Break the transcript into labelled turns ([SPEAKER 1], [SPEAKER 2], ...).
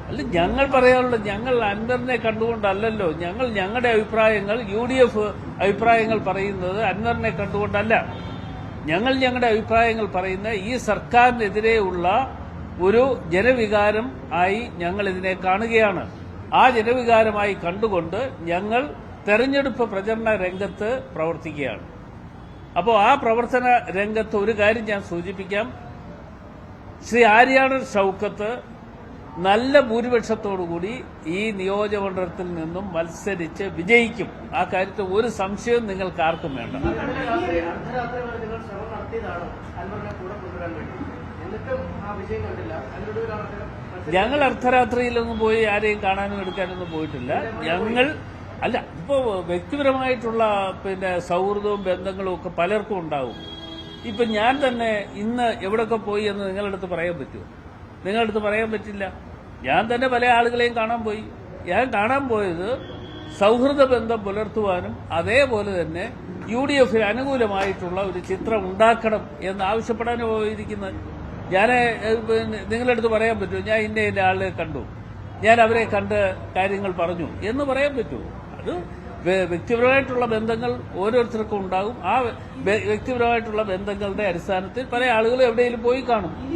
[SPEAKER 1] അല്ല, ഞങ്ങൾ പറയാനുള്ളത് ഞങ്ങൾ അൻവറിനെ കണ്ടുകൊണ്ടല്ലല്ലോ. ഞങ്ങൾ ഞങ്ങളുടെ അഭിപ്രായങ്ങൾ UDF അഭിപ്രായങ്ങൾ പറയുന്നത് അൻവറിനെ കണ്ടുകൊണ്ടല്ല. ഞങ്ങൾ ഞങ്ങളുടെ അഭിപ്രായങ്ങൾ പറയുന്ന ഈ സർക്കാരിനെതിരെയുള്ള ഒരു ജനവികാരം ആയി ഞങ്ങൾ ഇതിനെ കാണുകയാണ്. ആ ജനവികാരമായി കണ്ടുകൊണ്ട് ഞങ്ങൾ തെരഞ്ഞെടുപ്പ് പ്രചരണ രംഗത്ത് പ്രവർത്തിക്കുകയാണ്. അപ്പോൾ ആ പ്രവർത്തന രംഗത്ത് ഒരു കാര്യം ഞാൻ സൂചിപ്പിക്കാം. ശ്രീ ആര്യാടൻ ഷൌക്കത്ത് നല്ല ഭൂരിപക്ഷത്തോടുകൂടി ഈ നിയോജകമണ്ഡലത്തിൽ നിന്നും മത്സരിച്ച് വിജയിക്കും. ആ കാര്യത്തിൽ ഒരു സംശയവും നിങ്ങൾക്ക് ആർക്കും വേണ്ട. ഞങ്ങൾ അർദ്ധരാത്രിയിലൊന്നും പോയി ആരെയും കാണാനും എടുക്കാനൊന്നും പോയിട്ടില്ല. ഞങ്ങൾ ഇപ്പോ വ്യക്തിപരമായിട്ടുള്ള സൗഹൃദവും ബന്ധങ്ങളും ഒക്കെ പലർക്കും ഉണ്ടാവും. ഇപ്പൊ ഞാൻ തന്നെ ഇന്ന് എവിടെയൊക്കെ പോയി എന്ന് നിങ്ങളുടെ അടുത്ത് പറയാൻ പറ്റുമോ? നിങ്ങളുടെ അടുത്ത് പറയാൻ പറ്റില്ല. ഞാൻ തന്നെ പല ആളുകളെയും കാണാൻ പോയി. ഞാൻ കാണാൻ പോയത് സൗഹൃദ ബന്ധം പുലർത്തുവാനും അതേപോലെ തന്നെ UDFന് അനുകൂലമായിട്ടുള്ള ഒരു ചിത്രം ഉണ്ടാക്കണം എന്ന് ആവശ്യപ്പെടാനും പോയിരിക്കുന്നത്. ഞാൻ നിങ്ങളുടെ അടുത്ത് പറയാൻ പറ്റുമോ? ഞാൻ ഇന്ന ആളെ കണ്ടു, ഞാൻ അവരെ കണ്ട് കാര്യങ്ങൾ പറഞ്ഞു എന്ന് പറയാൻ പറ്റുമോ? അത് വ്യക്തിപരമായിട്ടുള്ള ബന്ധങ്ങൾ ഓരോരുത്തർക്കും ഉണ്ടാകും. ആ വ്യക്തിപരമായിട്ടുള്ള ബന്ധങ്ങളുടെ അടിസ്ഥാനത്തിൽ പല ആളുകളും എവിടെയെങ്കിലും പോയി കാണും.